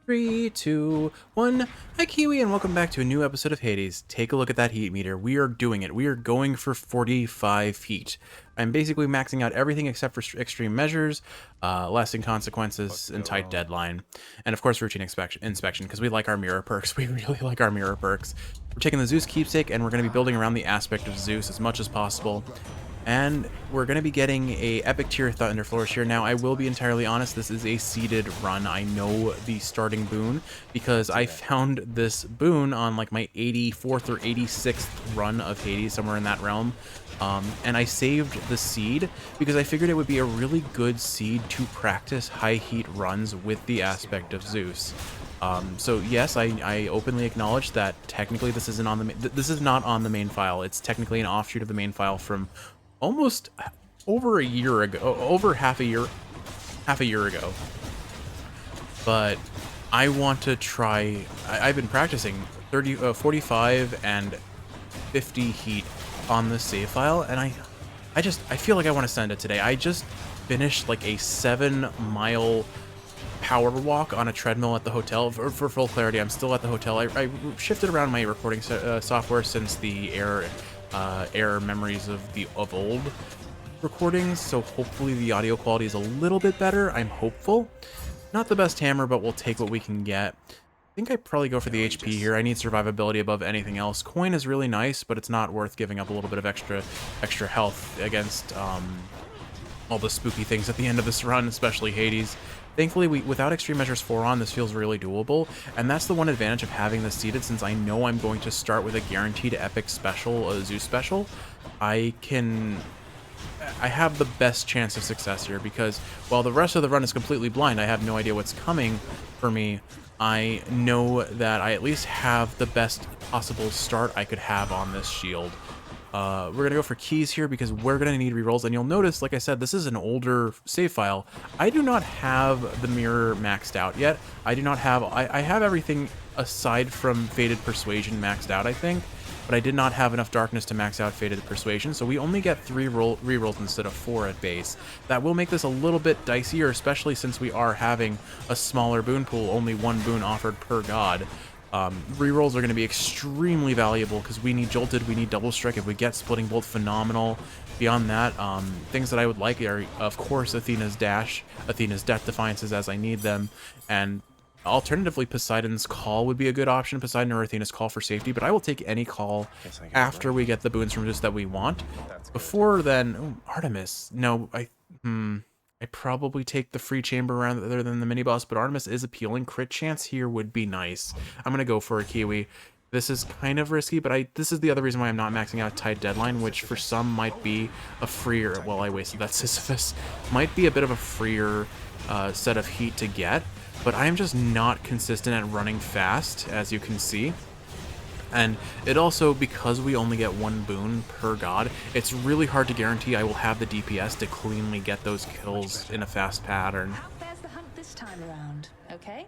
Three, two, one. Hi, Kiwi, and welcome back to a new episode of Hades. Take a look at that heat meter. We are doing it. We are going for 45 heat. I'm basically maxing out everything except for extreme measures, lasting consequences, and tight deadline. And of course, routine inspection, because we like our mirror perks. We really like our mirror perks. We're taking the Zeus keepsake, and we're going to be building around the aspect of Zeus as much as possible. And we're going to be getting a epic tier Thunder Flourish here. Now, I will be entirely honest, this is a seeded run. I know the starting boon because I found this boon on like my 84th or 86th run of Hades, somewhere in that realm. And I saved the seed because I figured it would be a really good seed to practice high heat runs with the aspect of Zeus. So yes, I openly acknowledge that technically this isn't on the this is not on the main file. It's technically an offshoot of the main file from almost over a year ago, over half a year ago. But I want to try. I've been practicing 45 and 50 heat on the save file, and I feel like I want to send it today. I just finished like a 7-mile power walk on a treadmill at the hotel. For full clarity, I'm still at the hotel. I shifted around my recording software since the air memories of old recordings, so hopefully the audio quality is a little bit better. I'm hopeful. Not the best hammer, but we'll take what we can get. I think I'd probably go for the HP here. I need survivability above anything else. Coin is really nice, but it's not worth giving up a little bit of extra health against all the spooky things at the end of this run, especially Hades. Thankfully, without Extreme Measures 4 on, this feels really doable, and that's the one advantage of having this seeded, since I know I'm going to start with a guaranteed epic special, a Zeus special. I have the best chance of success here, because while the rest of the run is completely blind, I have no idea what's coming for me. I know that I at least have the best possible start I could have on this shield. We're going to go for keys here because we're going to need rerolls, and you'll notice, like I said, this is an older save file. I do not have the mirror maxed out yet. I do not have, I have everything aside from Fated Persuasion maxed out, I think, but I did not have enough darkness to max out Fated Persuasion, so we only get 3 rerolls instead of 4 at base. That will make this a little bit dicier, especially since we are having a smaller boon pool, only 1 boon offered per god. Rerolls are going to be extremely valuable because we need Jolted, we need Double Strike. If we get Splitting Bolt, phenomenal. Beyond that, things that I would like are, of course, Athena's Dash, Athena's Death Defiances as I need them, and alternatively, Poseidon's Call would be a good option, Poseidon or Athena's Call for safety, but I will take any call after we get the boons from Zeus that we want. Before then, ooh, Artemis. No, I'd probably take the free chamber rather than the mini boss, but Artemis is appealing. Crit chance here would be nice. I'm gonna go for a Kiwi. This is kind of risky, but this is the other reason why I'm not maxing out tight deadline, which for some might be a freer. Well, I wasted that Sisyphus. Might be a bit of a freer set of heat to get, but I'm just not consistent at running fast, as you can see. And it also, because we only get 1 boon per god, it's really hard to guarantee I will have the DPS to cleanly get those kills in a fast pattern. How fares the hunt this time around? Okay?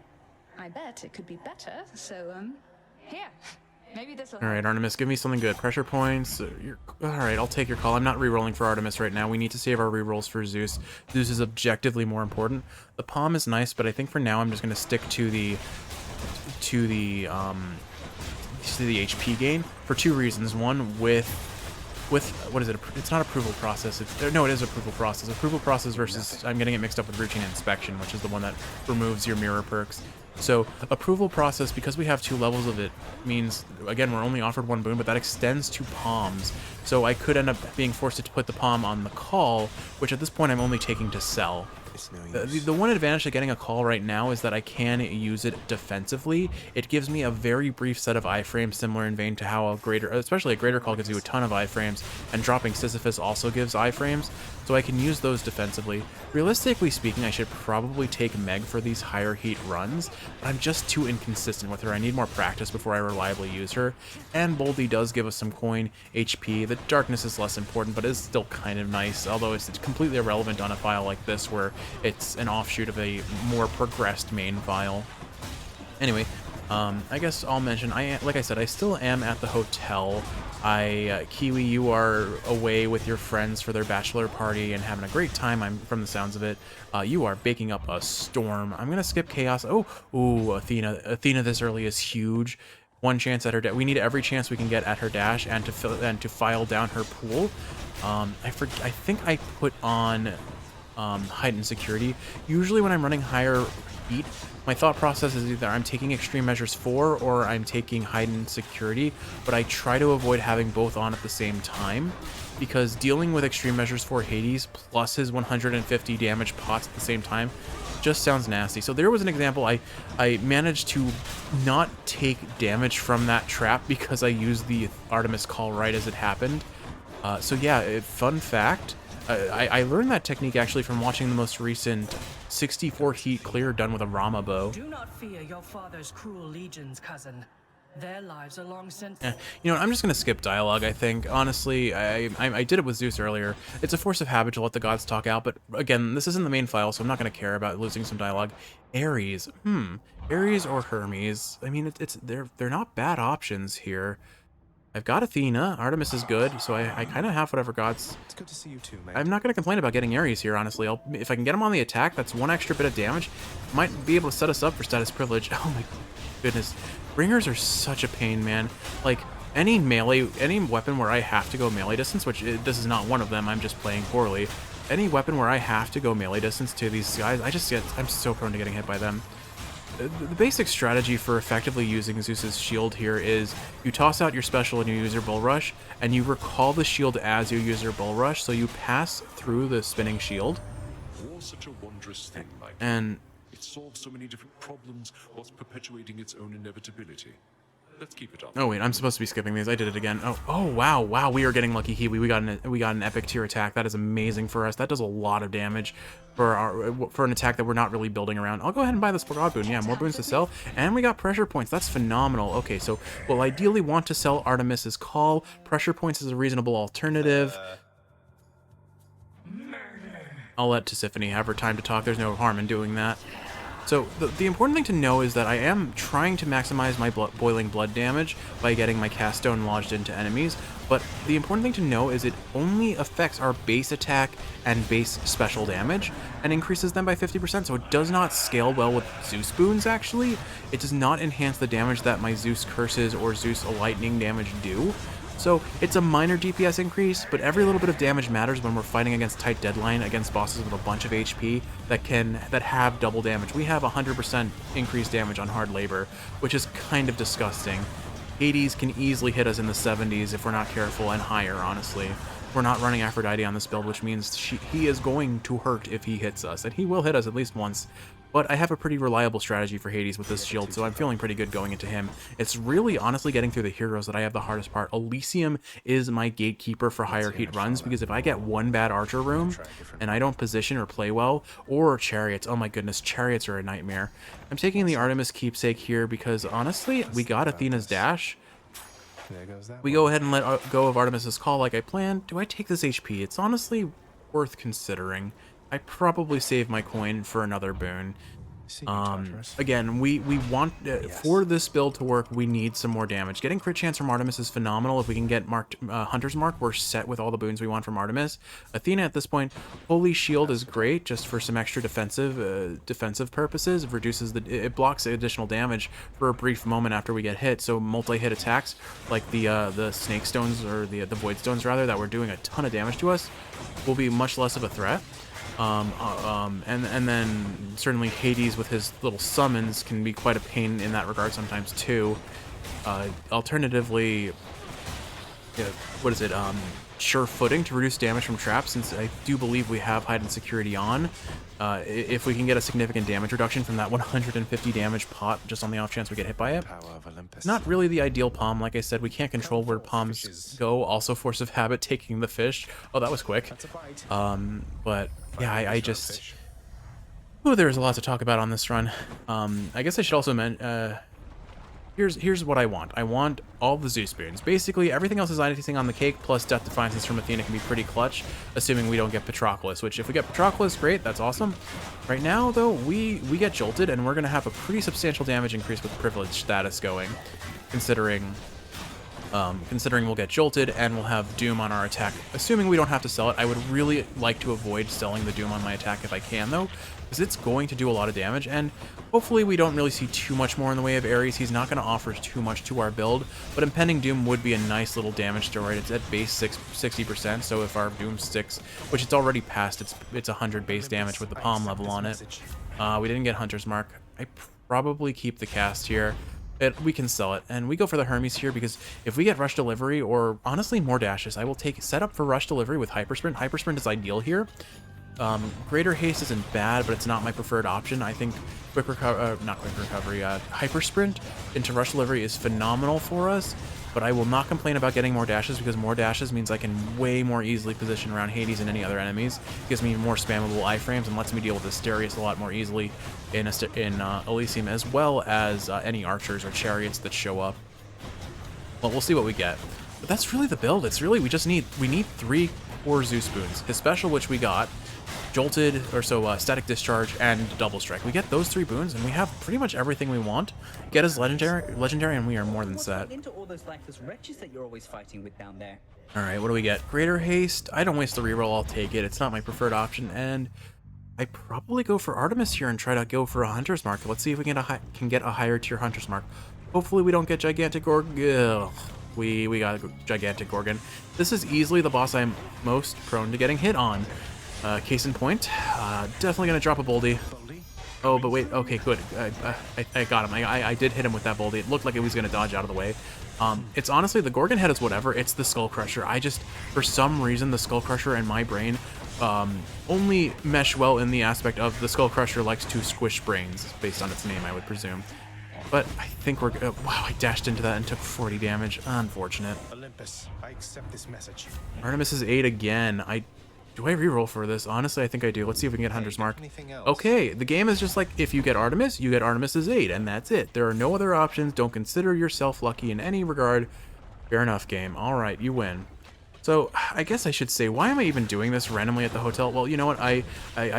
I bet it could be better, so, here. Maybe this'll... Alright, Artemis, give me something good. Pressure points. Alright, I'll take your call. I'm not rerolling for Artemis right now. We need to save our rerolls for Zeus. Zeus is objectively more important. The Palm is nice, but I think for now I'm just going to stick to the HP gain for 2 reasons. One, with what is it? It's not approval process. No, it is approval process. Approval process versus, I'm getting it mixed up with routine inspection, which is the one that removes your mirror perks. So approval process, because we have 2 levels of it, means, again, we're only offered 1 boon, but that extends to palms. So I could end up being forced to put the palm on the call, which at this point I'm only taking to sell. The one advantage to getting a call right now is that I can use it defensively. It gives me a very brief set of iframes, similar in vein to how especially a greater call gives you a ton of iframes, and dropping Sisyphus also gives iframes, so I can use those defensively. Realistically speaking, I should probably take Meg for these higher heat runs, but I'm just too inconsistent with her. I need more practice before I reliably use her, and Boldy does give us some coin, HP. The darkness is less important, but is still kind of nice, although it's completely irrelevant on a file like this where it's an offshoot of a more progressed main file. Anyway, I guess I'll mention, like I said, I still am at the hotel Kiwi, you are away with your friends for their bachelor party and having a great time. I'm from the sounds of it. You are baking up a storm. I'm gonna skip Chaos. Oh, ooh, Athena. Athena this early is huge. One chance at her. We need every chance we can get at her dash and to file down her pool. I think I put on heightened security. Usually when I'm running higher heat, my thought process is either I'm taking extreme measures 4 or I'm taking heightened security, but I try to avoid having both on at the same time, because dealing with extreme measures 4 Hades plus his 150 damage pots at the same time just sounds nasty. So there was an example. I managed to not take damage from that trap because I used the Artemis call right as it happened. So yeah, fun fact, I learned that technique actually from watching the most recent 64 heat clear done with a Rama bow. Do not fear your father's cruel legions, cousin. Their lives are long since. You know what, I'm just gonna skip dialogue, I think. Honestly, I did it with Zeus earlier. It's a force of habit to let the gods talk out, but again, this isn't the main file, so I'm not gonna care about losing some dialogue. Ares, Ares or Hermes. I mean, they're not bad options here. I've got Athena. Artemis is good, so I kind of have whatever gods. It's good to see you too, mate. I'm not going to complain about getting Ares here, honestly. If I can get him on the attack, that's one extra bit of damage. Might be able to set us up for status privilege. Oh my goodness. Ringers are such a pain, man. Like, any weapon where I have to go melee distance, which this is not one of them, I'm just playing poorly. Any weapon where I have to go melee distance to these guys, I'm so prone to getting hit by them. The basic strategy for effectively using Zeus's shield here is you toss out your special and you use your bull rush, and you recall the shield as you use your bull rush, so you pass through the spinning shield. War's such a wondrous thing, Mike. And it solves so many different problems whilst perpetuating its own inevitability. Let's keep it up. oh wait, I'm supposed to be skipping these. I did it again. Oh wow, we are getting lucky, Kiwi. We got an epic tier attack. That is amazing for us. That does a lot of damage for an attack that we're not really building around. I'll go ahead and buy this God boon. Yeah, more boons to sell, and we got pressure points. That's phenomenal. Okay, so we'll ideally want to sell Artemis's call. Pressure points is a reasonable alternative. I'll let Tisiphone have her time to talk. There's no harm in doing that. So the important thing to know is that I am trying to maximize my boiling blood damage by getting my cast stone lodged into enemies, but the important thing to know is it only affects our base attack and base special damage and increases them by 50%, so it does not scale well with Zeus boons, actually. It does not enhance the damage that my Zeus curses or Zeus lightning damage do. So it's a minor DPS increase, but every little bit of damage matters when we're fighting against tight deadline, against bosses with a bunch of HP that have double damage. We have 100% increased damage on hard labor, which is kind of disgusting. Hades can easily hit us in the 70s if we're not careful, and higher, honestly. We're not running Aphrodite on this build, which means he is going to hurt if he hits us, and he will hit us at least once. But I have a pretty reliable strategy for Hades with this shield, so I'm feeling pretty good going into him. It's really, honestly, getting through the heroes that I have the hardest part. Elysium is my gatekeeper for higher heat runs, because if I get one bad archer room, and I don't position or play well, or chariots, oh my goodness, chariots are a nightmare. I'm taking the Artemis keepsake here because, honestly, we got Athena's dash. There goes that We go ahead and let go of Artemis's call like I planned. Do I take this HP? It's honestly worth considering. I probably save my coin for another boon. Again, we want for this build to work, we need some more damage. Getting crit chance from Artemis is phenomenal. If we can get marked Hunter's Mark, we're set with all the boons we want from Artemis. Athena at this point, Holy Shield is great just for some extra defensive purposes. It blocks additional damage for a brief moment after we get hit. So multi-hit attacks like the Snake Stones, or the Void Stones rather, that were doing a ton of damage to us will be much less of a threat. And then certainly Hades with his little summons can be quite a pain in that regard sometimes too. Alternatively, what is it? Sure Footing to reduce damage from traps, since I do believe we have heightened security on. If we can get a significant damage reduction from that 150 damage pot just on the off chance we get hit by it. Not really the ideal palm, like I said, we can't control where palms go. Also force of habit taking the fish. Oh, that was quick. But yeah, I just... Oh, there's a lot to talk about on this run. I guess I should also mention... Here's what I want. I want all the Zeus boons. Basically, everything else is icing on the cake, plus Death Defiances from Athena can be pretty clutch, assuming we don't get Patroclus, which if we get Patroclus, great, that's awesome. Right now, though, we get jolted, and we're going to have a pretty substantial damage increase with privilege status going, considering considering we'll get jolted and we'll have Doom on our attack. Assuming we don't have to sell it, I would really like to avoid selling the Doom on my attack if I can, though, because it's going to do a lot of damage, and hopefully we don't really see too much more in the way of Ares. He's not going to offer too much to our build, but Impending Doom would be a nice little damage steroid. It's at base 60%, so if our Doom sticks, which it's already passed, it's 100 base damage with the palm level on it. We didn't get Hunter's Mark. I probably keep the cast here. We can sell it, and we go for the Hermes here because if we get Rush Delivery or honestly more dashes, I will take set up for Rush Delivery with Hypersprint. Hypersprint is ideal here. Greater Haste isn't bad, but it's not my preferred option. I think Quick Recovery, Hypersprint into Rush Delivery is phenomenal for us, but I will not complain about getting more dashes because more dashes means I can way more easily position around Hades and any other enemies. Gives me more spammable iframes and lets me deal with Asterius a lot more easily in Elysium, as well as any archers or chariots that show up. Well, we'll see what we get. But that's really the build. It's really, we need 3 core Zeus boons. His special, which we got, Jolted, or so Static Discharge, and Double Strike. We get those 3 boons, and we have pretty much everything we want. Get his legendary, and we are more than set. Into all those lifeless wretches that you're always fighting with down there. All right, what do we get? Greater Haste. I don't waste the reroll. I'll take it. It's not my preferred option, and I probably go for Artemis here and try to go for a Hunter's Mark. Let's see if we can get a higher tier Hunter's Mark. Hopefully we don't get Gigantic Gorgon. We got a Gigantic Gorgon. This is easily the boss I'm most prone to getting hit on. Case in point, definitely gonna drop a Boldy. Oh, but wait, okay, good. I got him. I did hit him with that Boldy. It looked like it was gonna dodge out of the way. It's honestly, the Gorgon head is whatever. It's the Skull Crusher. For some reason, the Skull Crusher and my brain only mesh well in the aspect of the Skull Crusher likes to squish brains, based on its name, I would presume. But I think we're wow, I dashed into that and took 40 damage. Unfortunate. Olympus, I accept this message. Artemis is 8 again. Do I reroll for this? Honestly, I think I do. Let's see if we can get Hunter's Mark. Okay, the game is just like, if you get Artemis, you get Artemis's 8, and that's it. There are no other options. Don't consider yourself lucky in any regard. Fair enough, game. All right, you win. So, I guess I should say, why am I even doing this randomly at the hotel? Well, you know what? I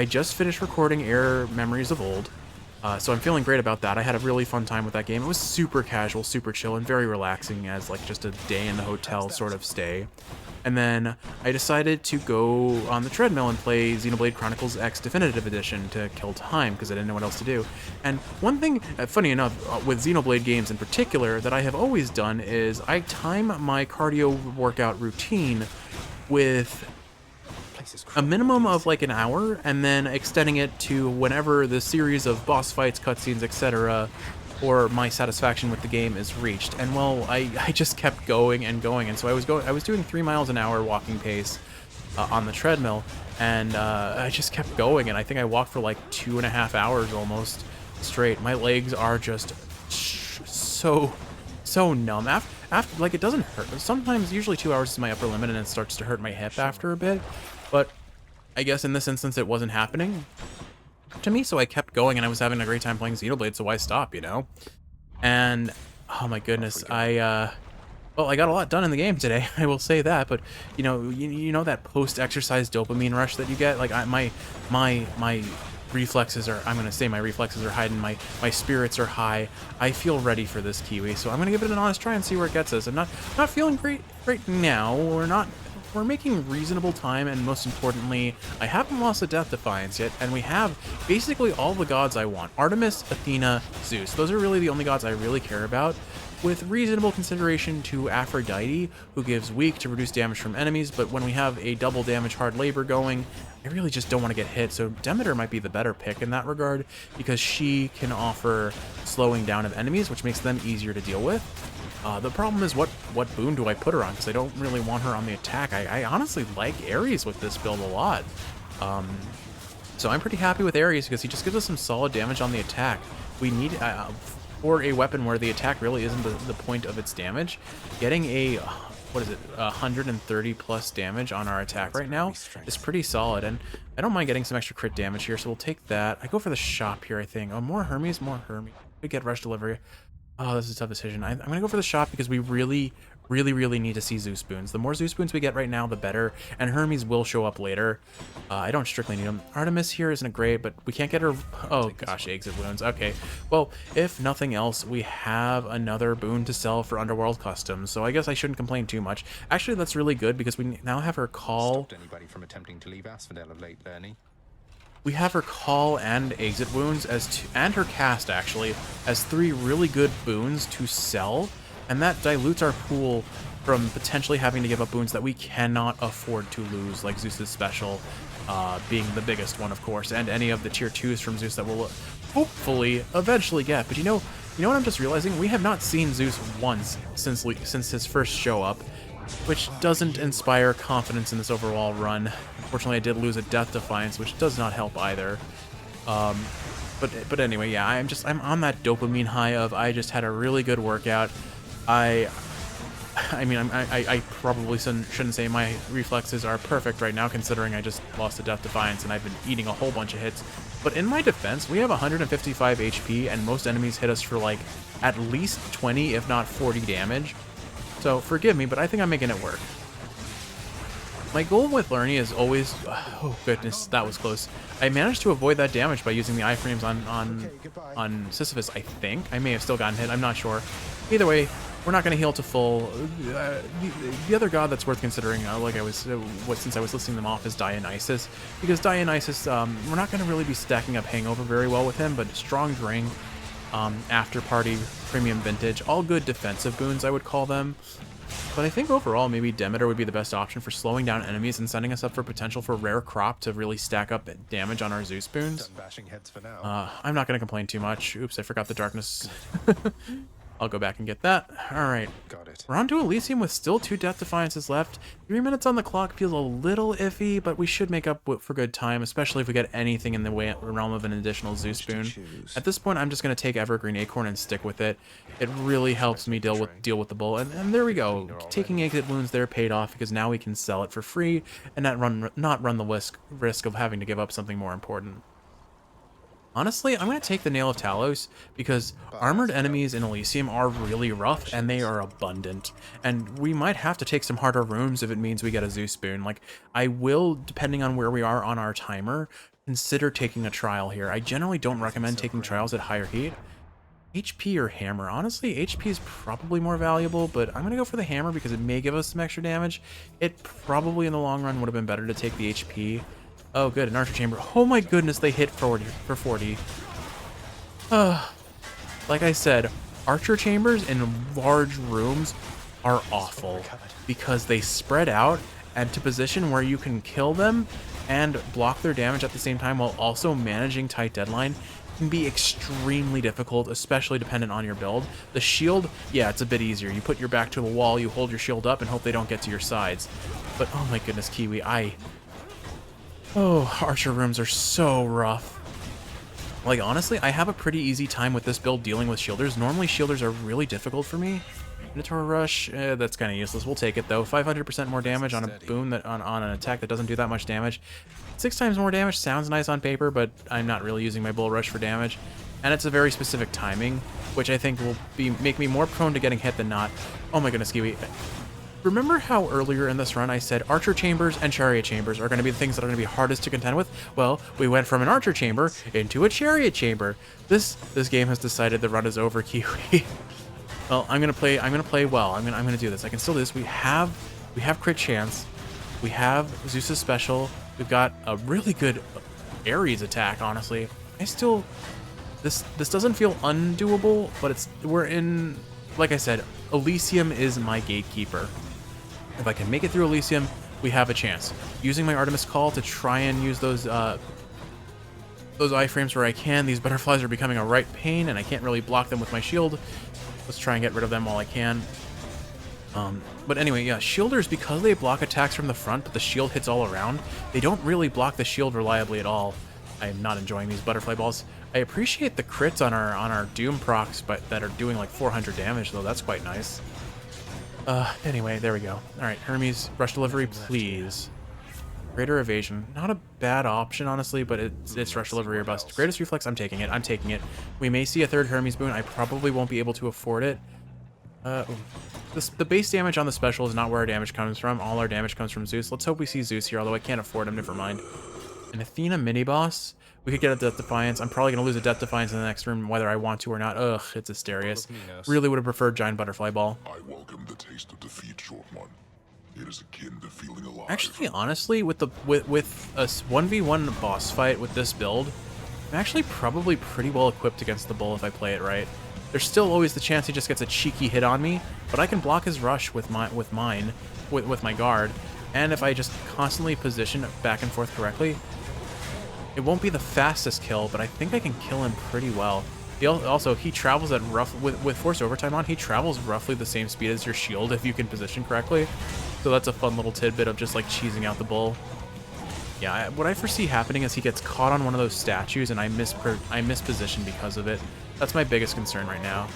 just finished recording Air Memories of Old, so I'm feeling great about that. I had a really fun time with that game. It was super casual, super chill, and very relaxing as like just a day in the hotel sort of stay. And then I decided to go on the treadmill and play Xenoblade Chronicles X Definitive Edition to kill time because I didn't know what else to do. And one thing, funny enough, with Xenoblade games in particular, that I have always done is I time my cardio workout routine with a minimum of like an hour and then extending it to whenever the series of boss fights, cutscenes, etc., or my satisfaction with the game is reached. And well, I just kept going and going, and so I was doing 3 miles an hour walking pace on the treadmill, and I just kept going, and I think I walked for like 2.5 hours almost straight. My legs are just so numb. After like, it doesn't hurt. Sometimes, usually 2 hours is my upper limit, and it starts to hurt my hip after a bit, but I guess in this instance it wasn't happening to me, so I kept going, and I was having a great time playing Xenoblade, so why stop, you know? And oh my goodness, well, I got a lot done in the game today, I will say that, but you know that post-exercise dopamine rush that you get? Like, my reflexes are, I'm gonna say my reflexes are high, and my spirits are high. I feel ready for this Kiwi, so I'm gonna give it an honest try and see where it gets us. I'm not feeling great right now. We're making reasonable time, and most importantly, I haven't lost a Death Defiance yet, and we have basically all the gods I want. Artemis, Athena, Zeus. Those are really the only gods I really care about, with reasonable consideration to Aphrodite, who gives weak to reduce damage from enemies, but when we have a double damage hard labor going, I really just don't want to get hit, so Demeter might be the better pick in that regard, because she can offer slowing down of enemies, which makes them easier to deal with. The problem is, what boon do I put her on? Because I don't really want her on the attack. I honestly like Ares with this build a lot. So I'm pretty happy with Ares because he just gives us some solid damage on the attack. We need, for a weapon where the attack really isn't the point of its damage, getting a, 130 plus damage on our attack right now is pretty solid. And I don't mind getting some extra crit damage here, so we'll take that. I go for the shop here, I think. Oh, more Hermes. We get Rush Delivery. Oh, this is a tough decision. I'm going to go for the shop because we really need to see Zeus boons. The more Zeus boons we get right now, the better. And Hermes will show up later. I don't strictly need them. Artemis here isn't great, but we can't get her... Oh, gosh, exit wounds. Okay. Well, if nothing else, we have another boon to sell for Underworld Customs, so I guess I shouldn't complain too much. Actually, that's really good because we now have her call... Stopped anybody from attempting to leave Asphodel of late, Lernie. We have her call and exit wounds and her cast actually as 3 really good boons to sell, and that dilutes our pool from potentially having to give up boons that we cannot afford to lose, like Zeus's special being the biggest one, of course, and any of the tier 2s from Zeus that we'll hopefully eventually get. But you know what I'm just realizing? We have not seen Zeus once since his first show up, which doesn't inspire confidence in this overall run. Unfortunately, I did lose a Death Defiance, which does not help either. But anyway, yeah, I'm on that dopamine high of I just had a really good workout. I probably shouldn't say my reflexes are perfect right now, considering I just lost a Death Defiance and I've been eating a whole bunch of hits. But in my defense, we have 155 HP, and most enemies hit us for like at least 20, if not 40 damage. So forgive me, but I think I'm making it work. My goal with Lernie is always... Oh goodness, that was close. I managed to avoid that damage by using the iframes on Sisyphus, I think. I may have still gotten hit, I'm not sure. Either way, we're not going to heal to full. The other god that's worth considering, since I was listing them off, is Dionysus. Because Dionysus, we're not going to really be stacking up Hangover very well with him, but Strong Drink, After Party, Premium Vintage, all good defensive boons, I would call them. But I think overall, maybe Demeter would be the best option for slowing down enemies and setting us up for potential for Rare Crop to really stack up damage on our Zeus boons. Done bashing heads for now. I'm not going to complain too much. Oops, I forgot the darkness. I'll go back and get that. Alright. Got it. We're on to Elysium with still 2 Death Defiances left. 3 minutes on the clock feels a little iffy, but we should make up for good time, especially if we get anything in the realm of an additional Zeus boon. At this point, I'm just going to take Evergreen Acorn and stick with it. It really helps me deal with the bull. And there we go. Taking exit wounds there paid off because now we can sell it for free and not run the risk of having to give up something more important. Honestly, I'm going to take the Nail of Talos because armored enemies in Elysium are really rough and they are abundant. And we might have to take some harder rooms if it means we get a Zeus boon. Like, I will, depending on where we are on our timer, consider taking a trial here. I generally don't recommend taking trials at higher heat. HP or hammer? Honestly, HP is probably more valuable, but I'm going to go for the hammer because it may give us some extra damage. It probably in the long run would have been better to take the HP. Oh, good, an Archer Chamber. Oh my goodness, they hit for 40. Like I said, Archer Chambers in large rooms are awful because they spread out, and to position where you can kill them and block their damage at the same time while also managing tight deadline can be extremely difficult, especially dependent on your build. The shield, yeah, it's a bit easier. You put your back to the wall, you hold your shield up and hope they don't get to your sides. But oh my goodness, Kiwi, oh, Archer rooms are so rough. Like, honestly, I have a pretty easy time with this build dealing with shielders. Normally, shielders are really difficult for me. Minotaur Rush, that's kind of useless. We'll take it, though. 500% more damage on a boon on an attack that doesn't do that much damage. 6 times more damage sounds nice on paper, but I'm not really using my Bull Rush for damage. And it's a very specific timing, which I think will make me more prone to getting hit than not. Oh my goodness, Kiwi. Remember how earlier in this run I said Archer Chambers and Chariot Chambers are going to be the things that are going to be hardest to contend with? Well, we went from an Archer Chamber into a Chariot Chamber. This game has decided the run is over, Kiwi. Well, I'm gonna play well. I'm gonna do this. I can still do this. We have crit chance. We have Zeus's special. We've got a really good Ares attack, honestly. This doesn't feel undoable, but we're in, like I said, Elysium is my gatekeeper. If I can make it through Elysium, we have a chance. Using my Artemis Call to try and use those iframes where I can. These butterflies are becoming a right pain, and I can't really block them with my shield. Let's try and get rid of them while I can. But anyway, yeah, shielders, because they block attacks from the front, but the shield hits all around, they don't really block the shield reliably at all. I am not enjoying these butterfly balls. I appreciate the crits on our Doom procs, but that are doing like 400 damage, though. That's quite nice. Anyway, there we go. All right, Hermes, rush delivery, please. Greater evasion. Not a bad option, honestly, but it's rush delivery or bust. Greatest reflex, I'm taking it. I'm taking it. We may see a third Hermes boon. I probably won't be able to afford it. The base damage on the special is not where our damage comes from. All our damage comes from Zeus. Let's hope we see Zeus here, although I can't afford him. Never mind. An Athena mini-boss. We could get a Death Defiance. I'm probably going to lose a Death Defiance in the next room, whether I want to or not. Ugh, it's Asterius. Really would have preferred Giant Butterfly Ball. I welcome the taste of defeat, short one. It is akin to feeling alive. Actually, honestly, with a 1v1 boss fight with this build, I'm actually probably pretty well equipped against the bull if I play it right. There's still always the chance he just gets a cheeky hit on me, but I can block his rush with my guard, and if I just constantly position back and forth correctly, it won't be the fastest kill, but I think I can kill him pretty well. Also, he travels at with Force Overtime on, he travels roughly the same speed as your shield if you can position correctly. So that's a fun little tidbit of just like cheesing out the bull. Yeah, what I foresee happening is he gets caught on one of those statues and I miss position because of it. That's my biggest concern right now.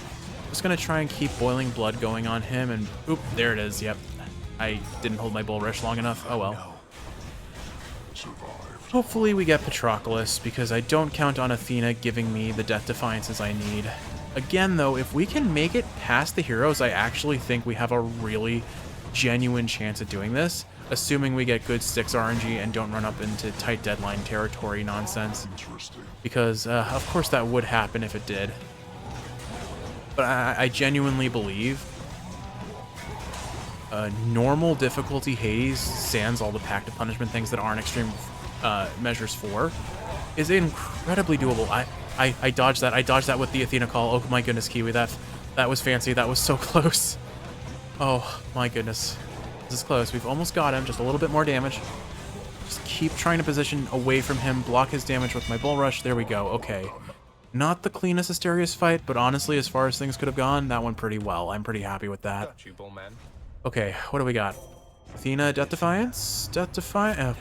Just gonna try and keep boiling blood going on him, and oop, there it is. Yep, I didn't hold my bull rush long enough. Oh well. Hopefully we get Patroclus, because I don't count on Athena giving me the Death Defiances I need. Again though, if we can make it past the heroes, I actually think we have a really genuine chance at doing this, assuming we get good Styx RNG and don't run up into tight deadline territory nonsense. Because, of course that would happen if it did. But I genuinely believe normal difficulty Hades, sans all the Pact of Punishment things that aren't extreme measures 4, is incredibly doable. I dodged that. I dodged that with the Athena call. Oh my goodness, Kiwi, that was fancy. That was so close. Oh my goodness. This is close. We've almost got him. Just a little bit more damage. Just keep trying to position away from him, block his damage with my bull rush. There we go. Okay. Not the cleanest Asterius fight, but honestly, as far as things could have gone, that went pretty well. I'm pretty happy with that. Got you, Bullman. Okay, what do we got? Athena, Death Defiance? Death Defiance?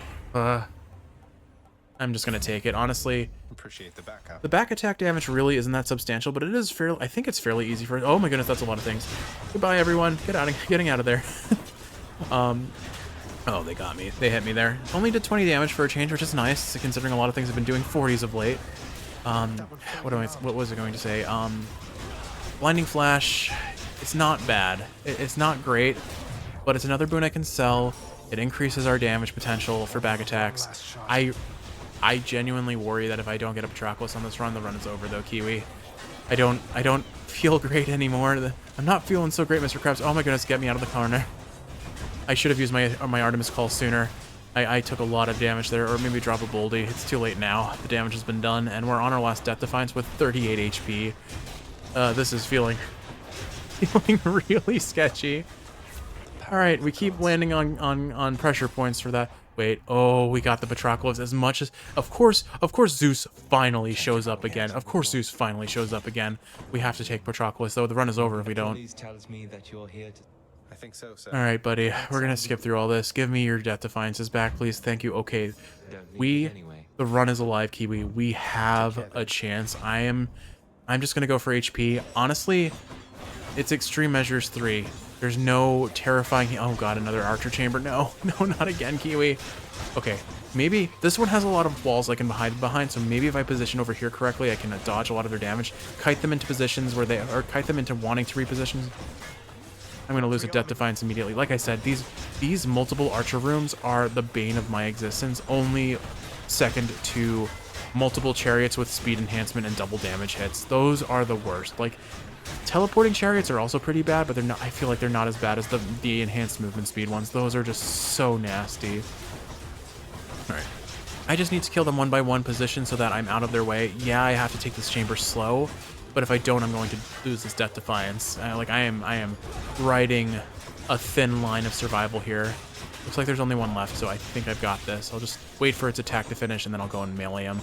I'm just gonna take it, honestly. Appreciate the backup. The back attack damage really isn't that substantial, but it is fairly, I think it's fairly easy for, oh my goodness, that's a lot of things. Goodbye, everyone. Getting out of there. Oh, they got me. They hit me there. Only did 20 damage for a change, which is nice, considering a lot of things have been doing 40s of late. What was I going to say? Blinding Flash, it's not bad. It's not great, but it's another boon I can sell. It increases our damage potential for back attacks. I genuinely worry that if I don't get a Patroclus on this run, the run is over though, Kiwi. I don't feel great anymore. I'm not feeling so great, Mr. Krabs. Oh my goodness, get me out of the corner. I should have used my Artemis Call sooner. I took a lot of damage there, or maybe drop a Boldy. It's too late now. The damage has been done, and we're on our last Death Defiance with 38 HP. This is feeling really sketchy. All right, we keep landing on pressure points for that. Wait, oh, we got the Patroclus as much as... Of course Zeus finally shows up again. Of course Zeus finally shows up again. We have to take Patroclus, though. The run is over if we don't. Tells me that you're here to... I think so, sir. All right, buddy. We're going to skip through all this. Give me your Death Defiances back, please. Thank you. Okay. The run is alive, Kiwi. We have a chance. I'm just going to go for HP. Honestly, it's Extreme Measures 3. There's no terrifying... Oh, God, another Archer Chamber. No, not again, Kiwi. Okay, maybe... This one has a lot of walls I can hide behind, so maybe if I position over here correctly, I can dodge a lot of their damage. Kite them into positions where they... Or kite them into wanting to reposition. I'm going to lose a Death Defiance immediately. Like I said, these multiple Archer rooms are the bane of my existence. Only second to multiple Chariots with speed enhancement and double damage hits. Those are the worst. Like... Teleporting Chariots are also pretty bad, but they're not. I feel like they're not as bad as the enhanced movement speed ones. Those are just so nasty. All right, I just need to kill them one by one position so that I'm out of their way. Yeah, I have to take this chamber slow, but if I don't, I'm going to lose this Death Defiance. Like I am riding a thin line of survival here. Looks like there's only one left, so I think I've got this. I'll just wait for its attack to finish, and then I'll go and melee him.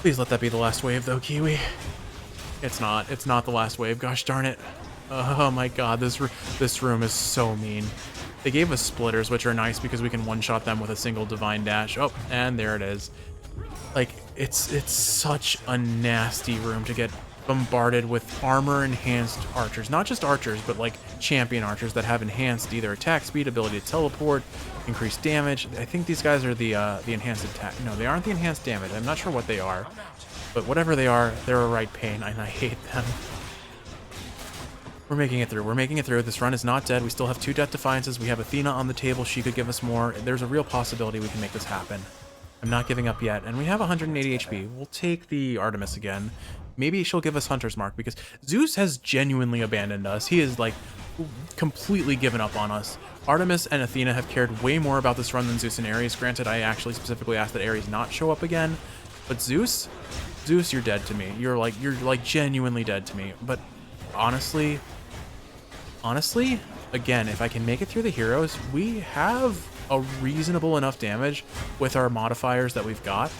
Please let that be the last wave, though, Kiwi. It's not. It's not the last wave. Gosh darn it. Oh my god, this room is so mean. They gave us splitters, which are nice because we can one-shot them with a single divine dash. Oh, and there it is. Like, it's such a nasty room to get bombarded with armor enhanced archers. Not just archers, but like champion archers that have enhanced either attack speed, ability to teleport, increased damage. I think these guys are the enhanced attack. No, they aren't the enhanced damage. I'm not sure what they are. But whatever they are, they're a right pain, and I hate them. We're making it through. We're making it through. This run is not dead. We still have 2 Death Defiances. We have Athena on the table. She could give us more. There's a real possibility we can make this happen. I'm not giving up yet. And we have 180 HP. We'll take the Artemis again. Maybe she'll give us Hunter's Mark, because Zeus has genuinely abandoned us. He is, like, completely given up on us. Artemis and Athena have cared way more about this run than Zeus and Ares. Granted, I actually specifically asked that Ares not show up again. But Zeus, you're dead to me. You're like genuinely dead to me. But honestly, again, if I can make it through the heroes, we have a reasonable enough damage with our modifiers that we've got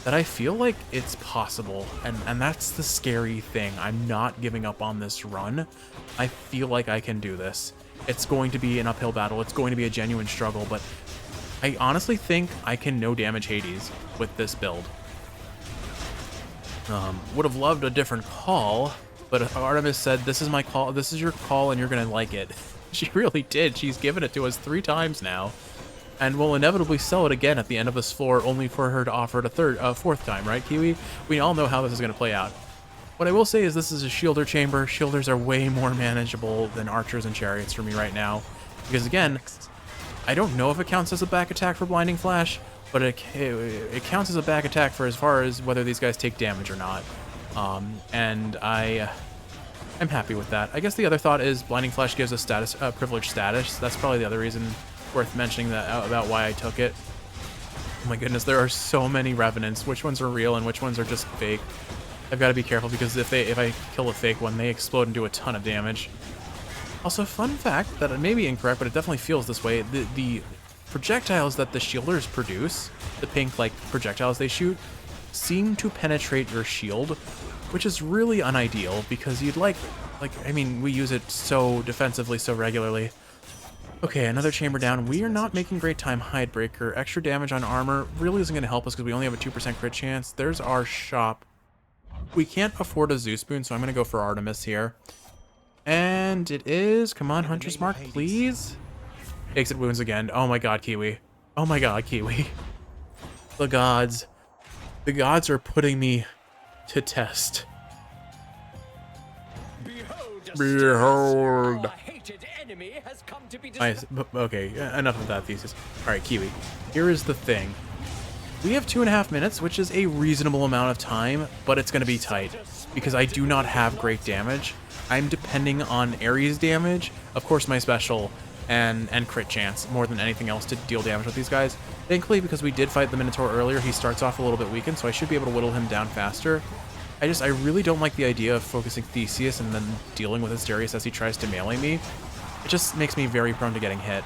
that I feel like it's possible. And that's the scary thing. I'm not giving up on this run. I feel like I can do this. It's going to be an uphill battle. It's going to be a genuine struggle, but I honestly think I can no damage Hades with this build. Would have loved a different call, but Artemis said, this is my call, this is your call, and you're gonna like it. She really did. She's given it to us 3 times now, and we'll inevitably sell it again at the end of this floor, only for her to offer it a 4th time, right, Kiwi? We all know how this is gonna play out. What I will say is this is a shielder chamber. Shielders are way more manageable than archers and chariots for me right now, because again, I don't know if it counts as a back attack for Blinding Flash, but it counts as a back attack for as far as whether these guys take damage or not. And I'm happy with that. I guess the other thought is Blinding Flash gives us status, privileged status. That's probably the other reason worth mentioning that about why I took it. Oh my goodness, there are so many Revenants. Which ones are real and which ones are just fake? I've got to be careful, because if I kill a fake one, they explode and do a ton of damage. Also, fun fact that it may be incorrect, but it definitely feels this way. The projectiles that the shielders produce, the pink like projectiles they shoot, seem to penetrate your shield, which is really unideal, because you'd like I mean, we use it so defensively so regularly. Okay, another chamber down. We are not making great time. Hidebreaker. Extra damage on armor really isn't going to help us because we only have a 2% crit chance. There's our shop. We can't afford a Zeus boon, so I'm going to go for Artemis here. And it is, come on, Hunter's Mark, please. Exit wounds again. Oh my god, Kiwi. Oh my god, Kiwi. The gods. The gods are putting me to test. Behold. Hated enemy has come to be Okay, enough of that thesis. Alright, Kiwi. Here is the thing. We have 2.5 minutes, which is a reasonable amount of time, but it's going to be tight, because I do not have great damage. I'm depending on Ares damage, of course my special, and crit chance more than anything else to deal damage with these guys. Thankfully, because we did fight the Minotaur earlier, he starts off a little bit weakened, so I should be able to whittle him down faster. I really don't like the idea of focusing Theseus and then dealing with Asterius as he tries to melee me. It just makes me very prone to getting hit.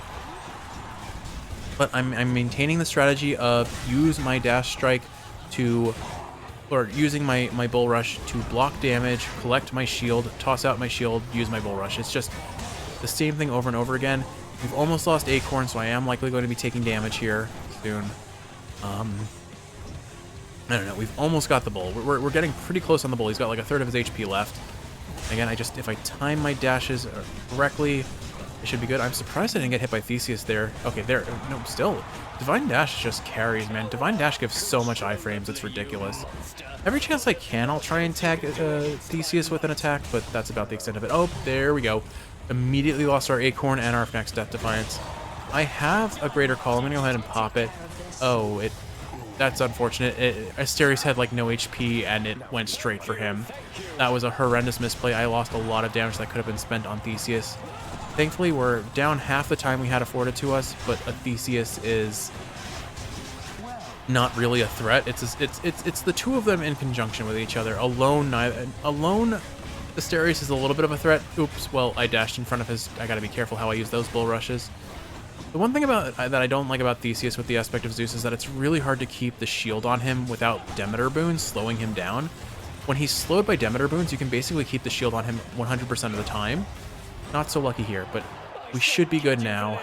But I'm maintaining the strategy of use my dash strike to, or using my bull rush to block damage, collect my shield, toss out my shield, use my bull rush. It's just the same thing over and over again. We've almost lost Acorn, so I am likely going to be taking damage here soon. I don't know. We've almost got the bull. We're getting pretty close on the bull. He's got like 1/3 of his HP left. Again, if I time my dashes correctly, it should be good. I'm surprised I didn't get hit by Theseus there. Okay, there. No, still. Divine Dash just carries, man. Divine Dash gives so much iframes. It's ridiculous. Every chance I can, I'll try and tag Theseus with an attack, but that's about the extent of it. Oh, there we go. Immediately lost our Acorn and our next Death Defiance. I have a Greater Call. I'm going to go ahead and pop it. Oh, that's unfortunate. Asterius had like no HP and it went straight for him. That was a horrendous misplay. I lost a lot of damage that could have been spent on Theseus. Thankfully, we're down half the time we had afforded to us, but a Theseus is not really a threat. It's the two of them in conjunction with each other. Alone, Asterius is a little bit of a threat. Oops, well, I dashed in front of his. I gotta be careful how I use those bull rushes. The one thing that I don't like about Theseus with the aspect of Zeus is that it's really hard to keep the shield on him without Demeter boons slowing him down. When he's slowed by Demeter boons, you can basically keep the shield on him 100% of the time. Not so lucky here, but we should be good now.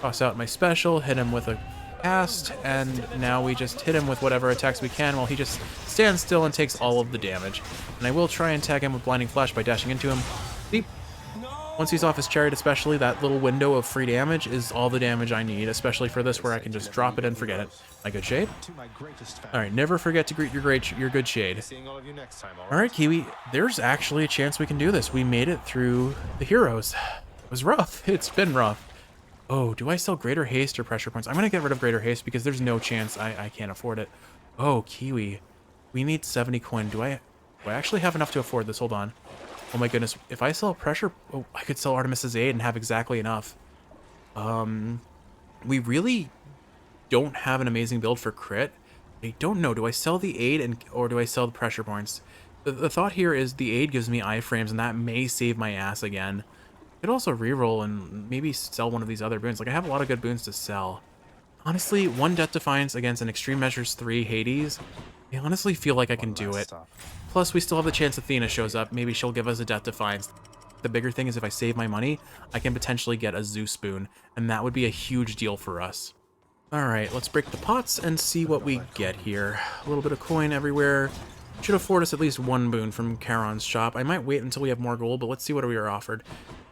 Toss out my special, hit him with a cast, and now we just hit him with whatever attacks we can while he just stands still and takes all of the damage. And I will try and tag him with Blinding Flash by dashing into him. See? Once he's off his chariot especially, that little window of free damage is all the damage I need, especially for this where I can just drop it and forget it. My good Shade? Alright, never forget to greet your good Shade. Seeing all of you next time, Alright, Kiwi, there's actually a chance we can do this. We made it through the heroes. It was rough. It's been rough. Oh, do I sell Greater Haste or Pressure Points? I'm going to get rid of Greater Haste because there's no chance I can't afford it. Oh, Kiwi. We need 70 coin. Do I actually have enough to afford this? Hold on. Oh my goodness. If I sell Pressure... Oh, I could sell Artemis's Aid and have exactly enough. We really don't have an amazing build for crit. I don't know. Do I sell the Aid or do I sell the Pressure Points? The thought here is the Aid gives me iframes and that may save my ass again. I could also reroll and maybe sell one of these other boons. Like, I have a lot of good boons to sell. Honestly, 1 Death Defiance against an Extreme Measures 3 Hades, I honestly feel like I can do it. Plus, we still have the chance Athena shows up. Maybe she'll give us a Death Defiance. The bigger thing is if I save my money, I can potentially get a Zeus boon, and that would be a huge deal for us. Alright, let's break the pots and see what we get here. A little bit of coin everywhere. Should afford us at least 1 boon from Charon's shop. I might wait until we have more gold, but let's see what we are offered.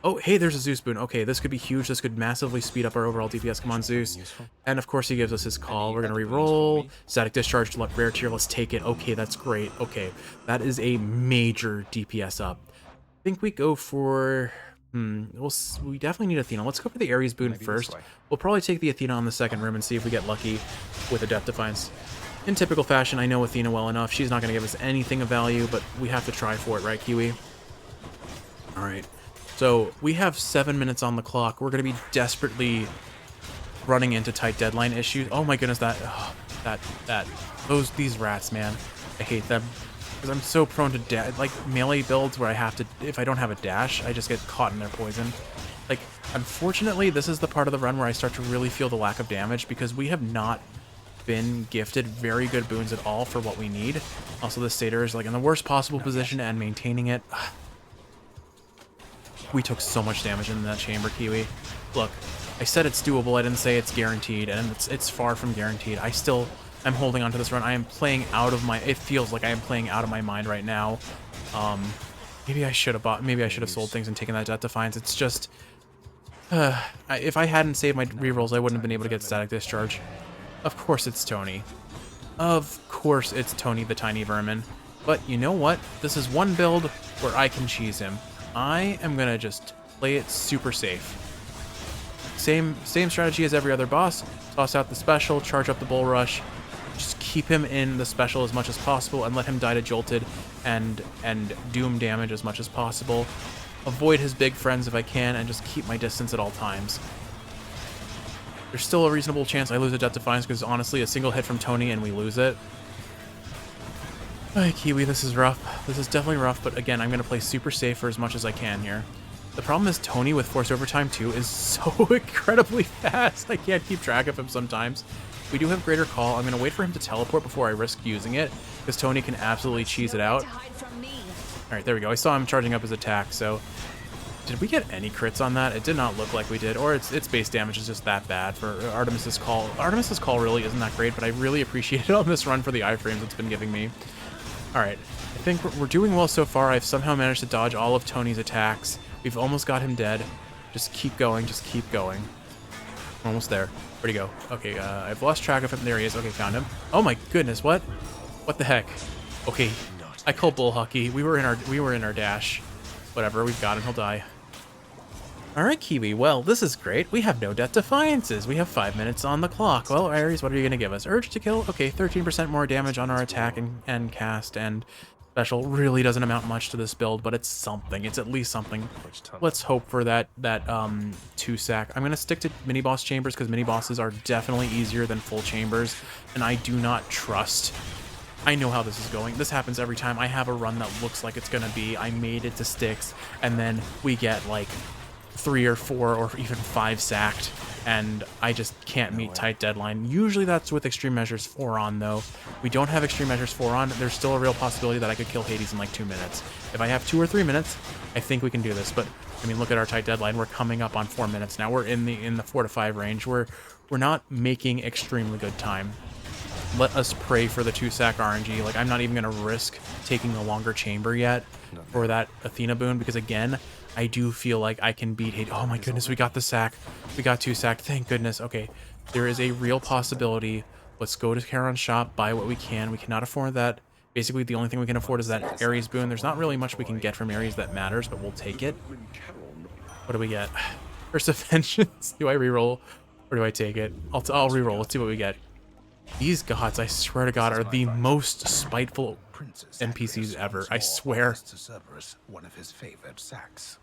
Oh, hey, there's a Zeus boon. Okay, this could be huge. This could massively speed up our overall DPS. Come on, Zeus. And of course, he gives us his call. We're going to re-roll. Static Discharge, rare tier. Let's take it. Okay, that's great. Okay, that is a major DPS up. I think we go for... we definitely need Athena. Let's go for the Ares boon first. We'll probably take the Athena on the second room and see if we get lucky with a Death Defiance. In typical fashion, I know Athena well enough. She's not going to give us anything of value, but we have to try for it, right, Kiwi? Alright. So, we have 7 minutes on the clock. We're going to be desperately running into tight deadline issues. Oh my goodness, these rats, man. I hate them. Because I'm so prone to, melee builds where I have to, if I don't have a dash, I just get caught in their poison. Like, unfortunately, this is the part of the run where I start to really feel the lack of damage because we have not been gifted very good boons at all for what we need. Also, the Satyr is, like, in the worst possible position and maintaining it. We took so much damage in that chamber, Kiwi. Look, I said it's doable. I didn't say it's guaranteed, and it's far from guaranteed. I'm holding on to this run. I am playing out of my... It feels like I am playing out of my mind right now. Maybe I should have sold things and taken that Death Defiance. It's just... if I hadn't saved my rerolls, I wouldn't have been able to get Static Discharge. Of course it's Tony. Of course it's Tony the Tiny Vermin. But you know what? This is one build where I can cheese him. I am gonna just play it super safe. Same strategy as every other boss. Toss out the special, charge up the Bull Rush, just keep him in the special as much as possible and let him die to Jolted and doom damage as much as possible. Avoid his big friends if I can and just keep my distance at all times. There's still a reasonable chance I lose a Death Defiance because honestly a single hit from Tony and we lose it. Alright, Kiwi, this is rough. This is definitely rough, but again, I'm going to play super safe for as much as I can here. The problem is Tony with Forced Overtime 2 is so incredibly fast. I can't keep track of him sometimes. We do have Greater Call. I'm going to wait for him to teleport before I risk using it, because Tony can absolutely cheese it out. Alright, there we go. I saw him charging up his attack, so... Did we get any crits on that? It did not look like we did, or its base damage is just that bad for Artemis's Call. Artemis's Call really isn't that great, but I really appreciate it on this run for the iframes it's been giving me. Alright, I think we're doing well so far. I've somehow managed to dodge all of Tony's attacks. We've almost got him dead. Just keep going, just keep going. We're almost there. Where'd he go? Okay, I've lost track of him. There he is. Okay, found him. Oh my goodness, what? What the heck? Okay, I call bull hockey. We were in our dash. Whatever, we've got him. He'll die. Alright, Kiwi, well, this is great. We have no Death Defiances. We have 5 minutes on the clock. Well, Ares, what are you going to give us? Urge to Kill? Okay, 13% more damage on our attack and cast, and special really doesn't amount much to this build, but it's something. It's at least something. Let's hope for that 2-sack. I'm going to stick to mini-boss chambers, because mini-bosses are definitely easier than full chambers, and I do not trust... I know how this is going. This happens every time. I have a run that looks like it's going to be, I made it to Styx, and then we get, like... 3 or 4 or even 5 sacked, and I just can't meet tight deadline. Usually that's with Extreme Measures 4 on, though. We don't have Extreme Measures 4 on. There's still a real possibility that I could kill Hades in like 2 minutes. If I have 2 or 3 minutes, I think we can do this, but I mean, look at our tight deadline. We're coming up on 4 minutes now. We're in the 4 to 5 range. We're not making extremely good time. Let us pray for the 2-sack RNG. Like, I'm not even going to risk taking a longer chamber yet for that Athena boon, because again, I do feel like I can beat Hades. Oh my goodness, we got the sack. We got 2 sack. Thank goodness. Okay, there is a real possibility. Let's go to Charon's shop, buy what we can. We cannot afford that. Basically, the only thing we can afford is that Ares boon. There's not really much we can get from Ares that matters, but we'll take it. What do we get? Curse of Vengeance. Do I reroll or do I take it? I'll reroll. Let's see what we get. These gods, I swear to God, are the most spiteful NPCs ever. I swear. To Cerberus, one of his favored sacks.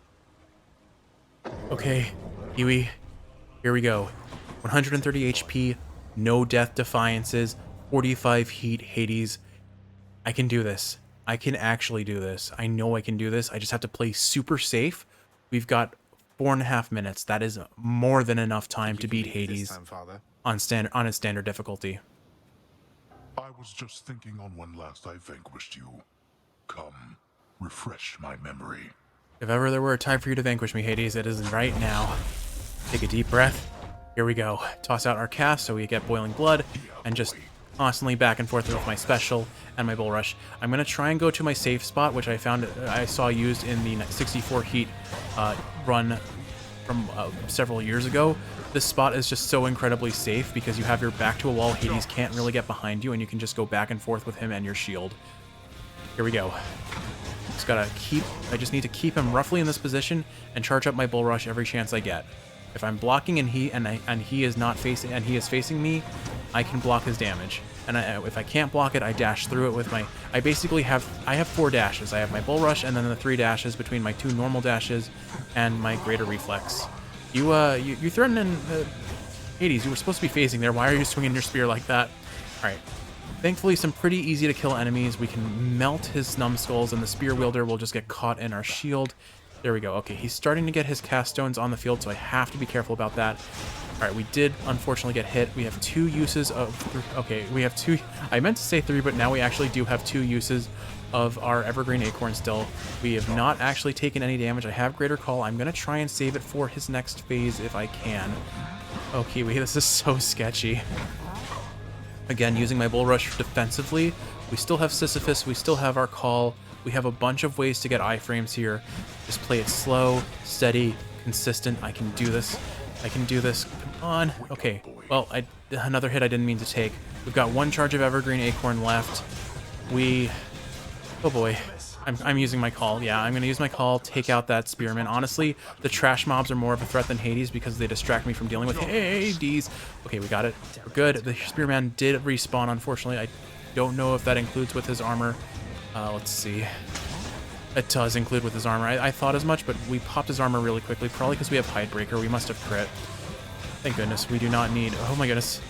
Okay, Kiwi, here we go. 130 HP, no death defiances, 45 heat, Hades. I can do this. I can actually do this. I know I can do this. I just have to play super safe. We've got 4.5 minutes. That is more than enough time to beat Hades on its standard difficulty. I was just thinking on when last I vanquished you. Come, refresh my memory. If ever there were a time for you to vanquish me, Hades, it is right now. Take a deep breath. Here we go. Toss out our cast so we get boiling blood, and just constantly back and forth with my special and my bull rush. I'm going to try and go to my safe spot, which I saw used in the 64 heat run from several years ago. This spot is just so incredibly safe because you have your back to a wall. Hades can't really get behind you, and you can just go back and forth with him and your shield. Here we go. I just need to keep him roughly in this position and charge up my bull rush every chance I get. If I'm blocking and he is not facing, and he is facing me, I can block his damage. And if I can't block it, I dash through it with my. I have 4 dashes. I have my bull rush and then the 3 dashes between my 2 normal dashes and my greater reflex. You threatened in Hades. You were supposed to be facing there. Why are you swinging your spear like that? All right. Thankfully, some pretty easy to kill enemies. We can melt his numbskulls, and the spear wielder will just get caught in our shield. There we go. Okay, he's starting to get his cast stones on the field, so I have to be careful about that. All right, we did unfortunately get hit. We have 2 uses of... Okay, we have 2... I meant to say 3, but now we actually do have 2 uses of our Evergreen Acorn still. We have not actually taken any damage. I have Greater Call. I'm going to try and save it for his next phase if I can. Oh, Kiwi, this is so sketchy. Again, using my Bull Rush defensively. We still have Sisyphus. We still have our Call. We have a bunch of ways to get iframes here. Just play it slow, steady, consistent. I can do this. I can do this. Come on. Okay. Well, another hit I didn't mean to take. We've got 1 charge of Evergreen Acorn left. Oh boy. I'm using my Call. Yeah, I'm going to use my Call, take out that Spearman. Honestly, the trash mobs are more of a threat than Hades because they distract me from dealing with Hades. Okay, we got it. We're good. The Spearman did respawn, unfortunately. I don't know if that includes with his armor. Let's see. It does include with his armor. I thought as much, but we popped his armor really quickly, probably because we have Hidebreaker. We must have crit. Thank goodness. We do not need... Oh my goodness.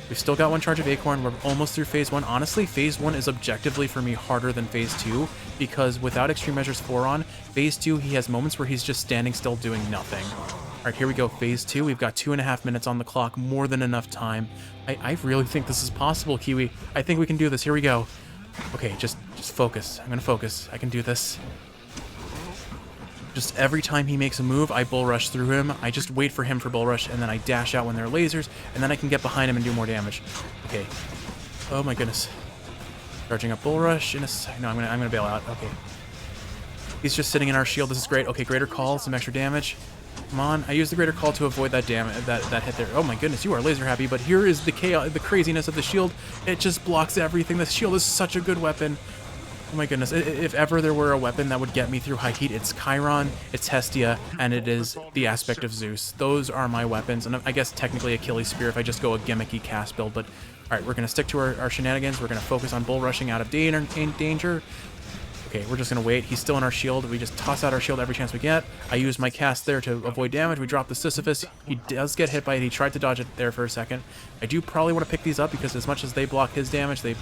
We've still got 1 charge of Acorn. We're almost through Phase 1. Honestly, Phase 1 is objectively for me harder than Phase 2, because without Extreme Measures 4 on, Phase 2, he has moments where he's just standing still doing nothing. All right, here we go. Phase 2. We've got 2.5 minutes on the clock. More than enough time. I really think this is possible, Kiwi. I think we can do this. Here we go. Okay, just focus. I'm going to focus. I can do this. Just every time he makes a move, I bull rush through him. I just wait for him for bull rush, and then I dash out when there are lasers, and then I can get behind him and do more damage. Okay. Oh my goodness. Charging up bull rush in a second. No, I'm gonna bail out. Okay. He's just sitting in our shield. This is great. Okay, Greater Call, some extra damage. Come on. I used the Greater Call to avoid that damage, that hit there. Oh my goodness, you are laser happy, but here is the chaos, the craziness of the shield. It just blocks everything. The shield is such a good weapon. Oh my goodness, if ever there were a weapon that would get me through high heat, it's Chiron, it's Hestia, and it is the aspect of Zeus. Those are my weapons, and I guess technically Achilles Spear if I just go a gimmicky cast build, but alright, we're going to stick to our shenanigans. We're going to focus on bull rushing out of danger. Okay, we're just going to wait. He's still in our shield. We just toss out our shield every chance we get. I use my cast there to avoid damage. We drop the Sisyphus. He does get hit by it. He tried to dodge it there for a second. I do probably want to pick these up because as much as they block his damage, they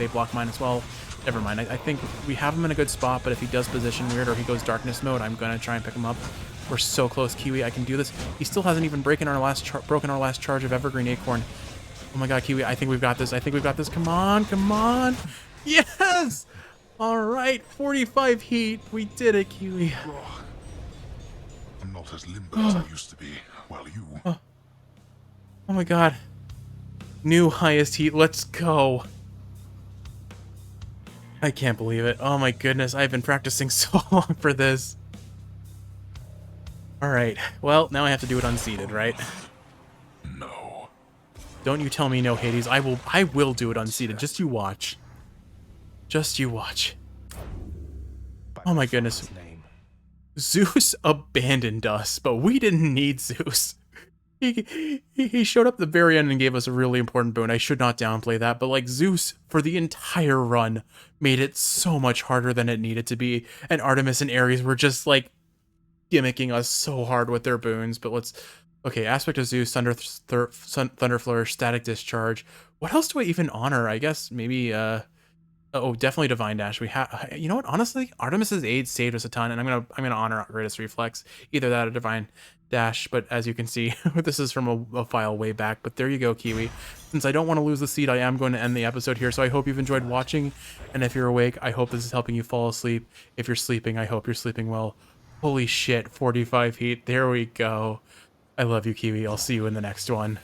block mine as well. Never mind. I think we have him in a good spot, but if he does position weird or he goes darkness mode, I'm going to try and pick him up. We're so close, Kiwi. I can do this. He still hasn't even broken our last charge of Evergreen Acorn. Oh my god, Kiwi. I think we've got this. I think we've got this. Come on. Come on. Yes! All right. 45 heat. We did it, Kiwi. not as limber as I used to be, while you... Oh my god. New highest heat. Let's go. I can't believe it. Oh my goodness. I've been practicing so long for this. Alright. Well, now I have to do it unseated, right? No. Don't you tell me no, Hades. I will do it unseated. Just you watch. Just you watch. Oh my goodness. Zeus abandoned us, but we didn't need Zeus. He showed up at the very end and gave us a really important boon. I should not downplay that, but like Zeus for the entire run made it so much harder than it needed to be, and Artemis and Ares were just like gimmicking us so hard with their boons. But let's... Okay, Aspect of Zeus, Thunder Flourish, Static Discharge. What else do I even honor? I guess maybe oh, definitely Divine Dash. We have, you know what? Honestly, Artemis's aid saved us a ton, and I'm gonna honor Greatest Reflex, either that or Divine Dash. But as you can see, this is from a file way back. But there you go, Kiwi. Since I don't want to lose the seat, I am going to end the episode here. So I hope you've enjoyed watching, and if you're awake, I hope this is helping you fall asleep. If you're sleeping, I hope you're sleeping well. Holy shit, 45 heat. There we go. I love you, Kiwi. I'll see you in the next one.